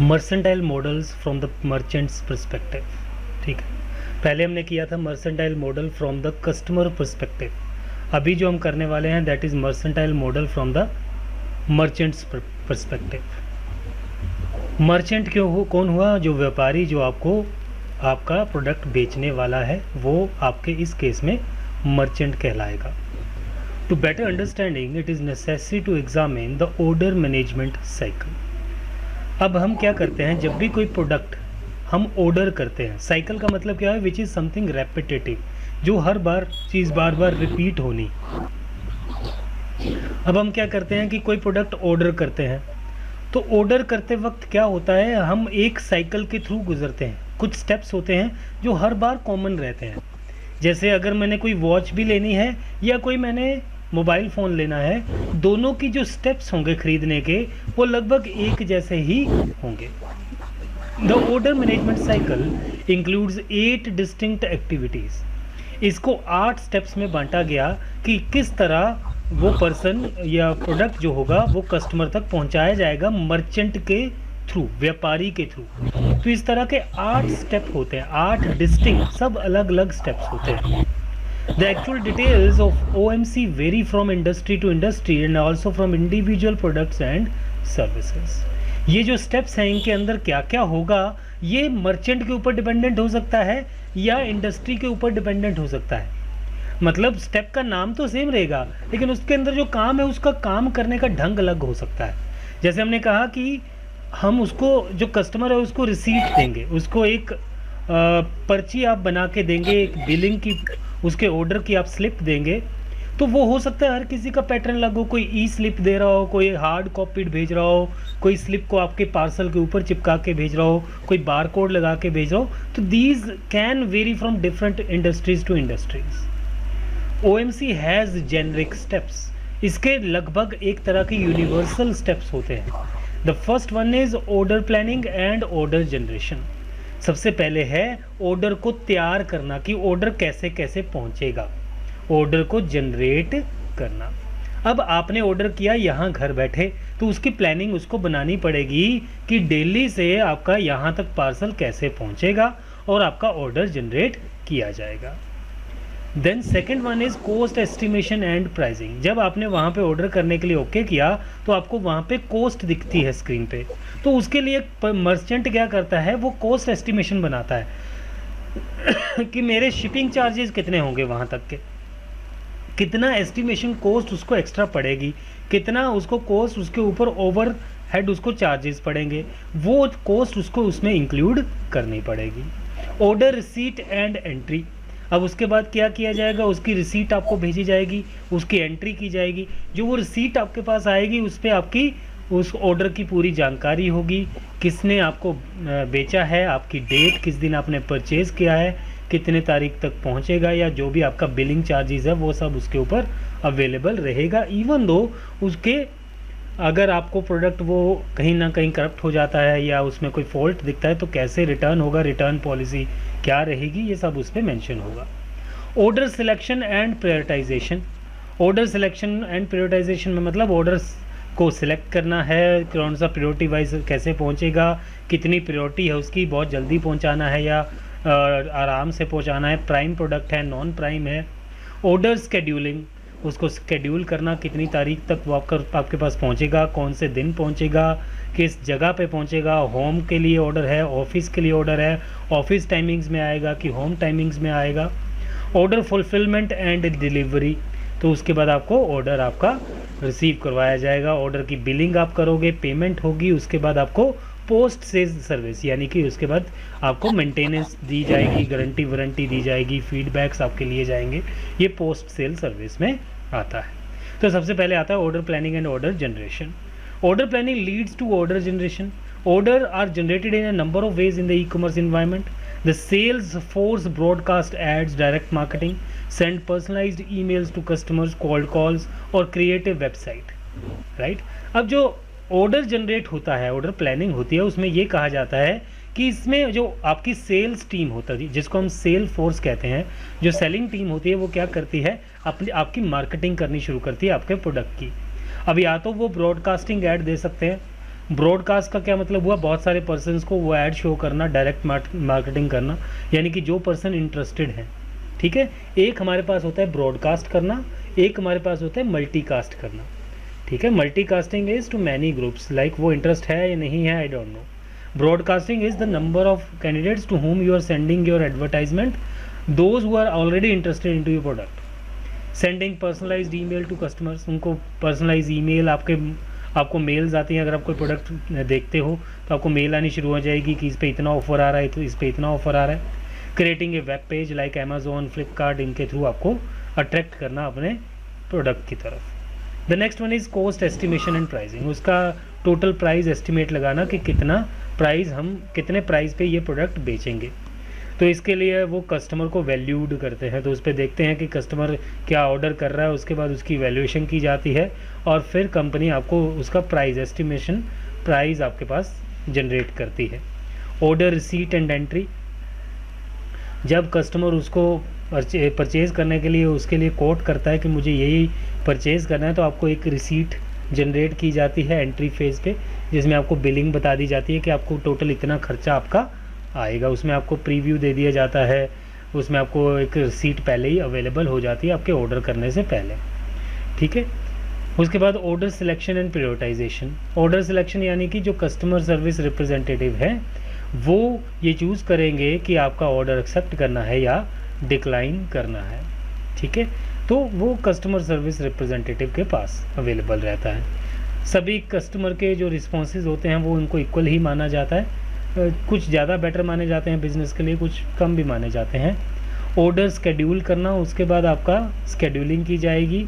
Mercantile models from the merchants perspective. ठीक है, पहले हमने किया था mercantile model from the customer perspective. अभी जो हम करने वाले हैं that is mercantile model from the merchants perspective. Merchant कौन हुआ? जो व्यापारी, जो आपको आपका प्रोडक्ट बेचने वाला है, वो आपके इस केस में मर्चेंट कहलाएगा। To better understanding it is necessary to examine the order management cycle. अब हम क्या करते हैं, जब भी कोई प्रोडक्ट हम ऑर्डर करते हैं, साइकिल का मतलब क्या है? विच इज़ समथिंग रेपिटेटिव, जो हर बार चीज़ बार बार रिपीट होनी। अब हम क्या करते हैं कि कोई प्रोडक्ट ऑर्डर करते हैं, तो ऑर्डर करते वक्त क्या होता है, हम एक साइकिल के थ्रू गुजरते हैं। कुछ स्टेप्स होते हैं जो हर बार कॉमन रहते हैं। जैसे अगर मैंने कोई वॉच भी लेनी है या कोई मैंने मोबाइल फ़ोन लेना है, दोनों की जो स्टेप्स होंगे खरीदने के वो लगभग एक जैसे ही होंगे। The order management cycle includes 8 distinct activities. इसको 8 स्टेप्स में बांटा गया कि किस तरह वो पर्सन या प्रोडक्ट जो होगा वो कस्टमर तक पहुंचाया जाएगा मर्चेंट के थ्रू, व्यापारी के थ्रू। तो इस तरह के 8 स्टेप होते हैं, 8 डिस्टिंक्ट, सब अलग अलग स्टेप्स होते हैं। The actual details of OMC vary from industry to industry and also from individual products and services. ये जो स्टेप्स हैं इनके अंदर क्या क्या होगा, ये मर्चेंट के ऊपर डिपेंडेंट हो सकता है या इंडस्ट्री के ऊपर डिपेंडेंट हो सकता है। मतलब स्टेप का नाम तो सेम रहेगा, लेकिन उसके अंदर जो काम है उसका काम करने का ढंग अलग हो सकता है। जैसे हमने कहा कि हम उसको, जो कस्टमर है उसको रिसीट देंगे, उसको एक पर्ची आप बना के देंगे, एक बिलिंग की, उसके ऑर्डर की आप स्लिप देंगे, तो वो हो सकता है हर किसी का पैटर्न अलग हो। कोई ई स्लिप दे रहा हो, कोई हार्ड कॉपीड भेज रहा हो, कोई स्लिप को आपके पार्सल के ऊपर चिपका के भेज रहा हो, कोई बार कोड लगा के भेज रहा हो। तो these can vary from different industries to industries. OMC has generic steps. इसके लगभग एक तरह के यूनिवर्सल स्टेप्स होते हैं। The first one is order planning and order generation. सबसे पहले है ऑर्डर को तैयार करना कि ऑर्डर कैसे कैसे पहुंचेगा, ऑर्डर को जनरेट करना। अब आपने ऑर्डर किया यहाँ घर बैठे, तो उसकी प्लानिंग उसको बनानी पड़ेगी कि दिल्ली से आपका यहाँ तक पार्सल कैसे पहुंचेगा और आपका ऑर्डर जनरेट किया जाएगा। Then second one is cost estimation and pricing. जब आपने वहाँ पे ऑर्डर करने के लिए ओके किया तो आपको वहाँ पे कॉस्ट दिखती है स्क्रीन पे, तो उसके लिए मर्चेंट क्या करता है, वो कॉस्ट एस्टिमेशन बनाता है कि मेरे शिपिंग चार्जेस कितने होंगे वहाँ तक के, कितना एस्टिमेशन कॉस्ट उसको एक्स्ट्रा पड़ेगी, कितना उसको कॉस्ट उसके ऊपर ओवर हेड उसको चार्जेस पड़ेंगे, वो कॉस्ट उसको उसमें इंक्लूड करनी पड़ेगी। Order receipt and entry. अब उसके बाद क्या किया जाएगा, उसकी रिसीट आपको भेजी जाएगी, उसकी एंट्री की जाएगी। जो वो रिसीट आपके पास आएगी उस पर आपकी उस ऑर्डर की पूरी जानकारी होगी, किसने आपको बेचा है, आपकी डेट, किस दिन आपने परचेज किया है, कितने तारीख तक पहुंचेगा, या जो भी आपका बिलिंग चार्जेस है वो सब उसके ऊपर अवेलेबल रहेगा। इवन दो उसके अगर आपको प्रोडक्ट वो कहीं ना कहीं करप्ट हो जाता है या उसमें कोई फॉल्ट दिखता है तो कैसे रिटर्न होगा, रिटर्न पॉलिसी क्या रहेगी, ये सब उस पर मैंशन होगा। Order selection and prioritisation. Order selection and prioritisation में मतलब ऑर्डर्स को सिलेक्ट करना है, कौन सा प्रायोरिटी वाइज कैसे पहुंचेगा, कितनी प्रायोरिटी है उसकी, बहुत जल्दी पहुंचाना है या आराम से पहुंचाना है, प्राइम प्रोडक्ट है, नॉन प्राइम है। ऑर्डर स्केड्यूलिंग, उसको स्केड्यूल करना, कितनी तारीख तक वो आपके पास पहुंचेगा, कौन से दिन पहुंचेगा, किस जगह पे पहुंचेगा, होम के लिए ऑर्डर है, ऑफिस के लिए ऑर्डर है, ऑफिस टाइमिंग्स में आएगा कि होम टाइमिंग्स में आएगा। ऑर्डर फुलफिलमेंट एंड डिलीवरी, तो उसके बाद आपको ऑर्डर आपका रिसीव करवाया जाएगा, ऑर्डर की बिलिंग आप करोगे, पेमेंट होगी, उसके बाद आपको पोस्ट सेल सर्विस, यानी कि उसके बाद आपको मेंटेनेंस दी जाएगी, गारंटी वारंटी दी जाएगी, फीडबैक्स आपके लिए जाएंगे। ये पोस्ट सेल सर्विस में आता है। तो सबसे पहले आता है order planning and order generation. Order planning leads to order generation. Order are generated in a number of ways in the e-commerce environment. The sales force broadcast ads, direct marketing, send personalized emails to customers, cold calls और create a website, right? अब जो order generate होता है, order planning होती है, उसमें ये कहा जाता है कि इसमें जो आपकी सेल्स टीम होता है, जिसको हम सेल फोर्स कहते हैं, जो सेलिंग टीम होती है वो क्या करती है, आपकी मार्केटिंग करनी शुरू करती है आपके प्रोडक्ट की। अब या तो वो ब्रॉडकास्टिंग ऐड दे सकते हैं। ब्रॉडकास्ट का क्या मतलब हुआ, बहुत सारे पर्सन्स को वो ऐड शो करना, डायरेक्ट मार्केटिंग करना, यानी कि जो पर्सन इंटरेस्टेड हैं, ठीक है। एक हमारे पास होता है ब्रॉडकास्ट करना, एक हमारे पास होता है मल्टीकास्ट करना, ठीक है। Multicasting is to many groups, like वो इंटरेस्ट है या नहीं है, I don't know. Broadcasting is the number of candidates to whom you are sending your advertisement, those who are already interested into your product. Sending personalised email to customers, उनको personalise email, आपको mails आती हैं। अगर आप कोई product देखते हो तो आपको मेल आनी शुरू हो जाएगी कि इस पे इतना ऑफर आ रहा है, तो इस पे इतना ऑफर आ रहा है। Creating a web page like Amazon, Flipkart, इनके थ्रू आपको अट्रैक्ट करना अपने प्रोडक्ट की तरफ। The next one is cost estimation and pricing, उसका टोटल प्राइस एस्टिमेट लगाना कि कितना प्राइस, हम कितने प्राइस पे ये प्रोडक्ट बेचेंगे। तो इसके लिए वो कस्टमर को वैल्यूड करते हैं, तो उस पर देखते हैं कि कस्टमर क्या ऑर्डर कर रहा है, उसके बाद उसकी वैल्यूएशन की जाती है और फिर कंपनी आपको उसका प्राइस एस्टिमेशन, प्राइस आपके पास जनरेट करती है। ऑर्डर रिसीट एंड एंट्री, जब कस्टमर उसको परचेज करने के लिए उसके लिए कोट करता है कि मुझे यही परचेज़ करना है, तो आपको एक रिसीट जनरेट की जाती है एंट्री फेज़ पे, जिसमें आपको बिलिंग बता दी जाती है कि आपको टोटल इतना खर्चा आपका आएगा। उसमें आपको प्रीव्यू दे दिया जाता है, उसमें आपको एक रिसीट पहले ही अवेलेबल हो जाती है आपके ऑर्डर करने से पहले, ठीक है। उसके बाद order selection and prioritisation. Order selection यानी कि जो कस्टमर सर्विस रिप्रेजेंटेटिव है वो ये चूज़ करेंगे कि आपका ऑर्डर एक्सेप्ट करना है या डिक्लाइन करना है, ठीक है। तो वो कस्टमर सर्विस रिप्रेजेंटेटिव के पास अवेलेबल रहता है। सभी कस्टमर के जो रिस्पॉन्सेज होते हैं वो उनको इक्वल ही माना जाता है, कुछ ज़्यादा बेटर माने जाते हैं बिज़नेस के लिए, कुछ कम भी माने जाते हैं। ऑर्डर स्केड्यूल करना, उसके बाद आपका स्केड्यूलिंग की जाएगी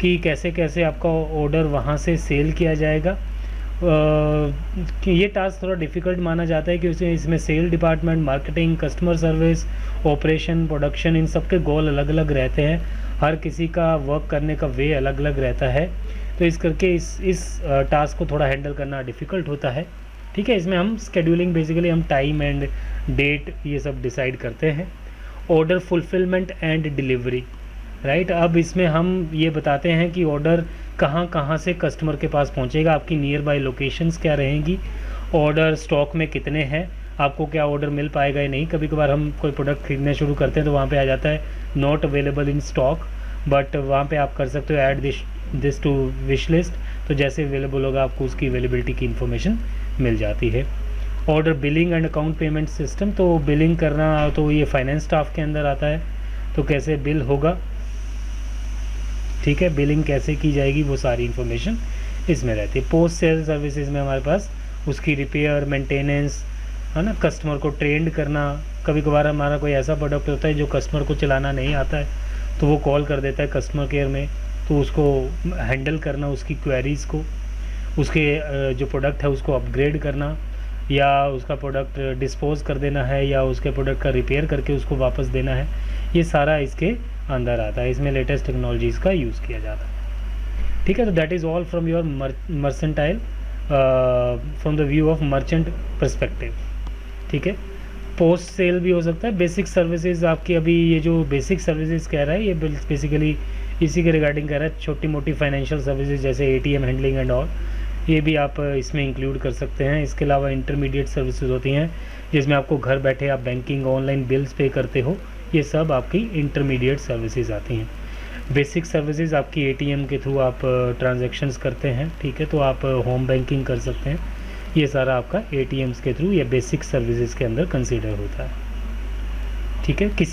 कि कैसे कैसे आपका ऑर्डर वहाँ से सेल किया जाएगा। कि ये टास्क थोड़ा डिफ़िकल्ट माना जाता है कि इसमें sale department, marketing, customer service, operation, production, इन सब के गोल अलग अलग रहते हैं। हर किसी का वर्क करने का वे अलग अलग रहता है, तो इस करके इस टास्क को थोड़ा हैंडल करना डिफ़िकल्ट होता है, ठीक है। इसमें हम स्केड्यूलिंग, बेसिकली हम टाइम एंड डेट ये सब डिसाइड करते हैं। Order fulfilment and delivery, right. अब इसमें हम ये बताते हैं कि ऑर्डर कहाँ कहाँ से कस्टमर के पास पहुँचेगा, आपकी नियर बाय लोकेशंस क्या रहेंगी, ऑर्डर स्टॉक में कितने हैं, आपको क्या ऑर्डर मिल पाएगा या नहीं। कभी कभार हम कोई प्रोडक्ट खरीदने शुरू करते हैं तो वहाँ पे आ जाता है not available in stock, but वहाँ पे आप कर सकते हो add this to wish list, तो जैसे अवेलेबल होगा आपको उसकी अवेलेबिलिटी की इन्फॉर्मेशन मिल जाती है। Order billing and account payment system, तो बिलिंग करना तो ये फाइनेंस स्टाफ के अंदर आता है, तो कैसे बिल होगा, ठीक है, बिलिंग कैसे की जाएगी, वो सारी इन्फॉर्मेशन इसमें रहती है। पोस्ट सेल सर्विसेज में हमारे पास उसकी रिपेयर, मेंटेनेंस, है ना, कस्टमर को ट्रेंड करना। कभी कभार हमारा कोई ऐसा प्रोडक्ट होता है जो कस्टमर को चलाना नहीं आता है, तो वो कॉल कर देता है कस्टमर केयर में, तो उसको हैंडल करना, उसकी क्वेरीज़ को, उसके जो प्रोडक्ट है उसको अपग्रेड करना, या उसका प्रोडक्ट डिस्पोज कर देना है, या उसके प्रोडक्ट का रिपेयर करके उसको वापस देना है, ये सारा इसके अंदर आता है। इसमें लेटेस्ट टेक्नोलॉजीज़ का यूज़ किया जाता है, ठीक है। तो that is all from your mercantile, from the view of merchant perspective, ठीक है। पोस्ट सेल भी हो सकता है। बेसिक सर्विसेज आपकी, अभी ये जो बेसिक सर्विसेज कह रहा है ये बेसिकली इसी के रिगार्डिंग कह रहा है। छोटी मोटी फाइनेंशियल सर्विसेज जैसे एटीएम हैंडलिंग एंड ऑल, ये भी आप इसमें इंक्लूड कर सकते हैं। इसके अलावा इंटरमीडिएट सर्विसेज होती हैं जिसमें आपको घर बैठे आप बैंकिंग, ऑनलाइन बिल्स पे करते हो, ये सब आपकी इंटरमीडिएट सर्विसेज आती हैं। बेसिक सर्विसेज आपकी एटीएम के थ्रू आप ट्रांजैक्शंस करते हैं, ठीक है, तो आप होम बैंकिंग कर सकते हैं, ये सारा आपका एटीएम्स के थ्रू या बेसिक सर्विसेज के अंदर कंसीडर होता है, ठीक है। किसी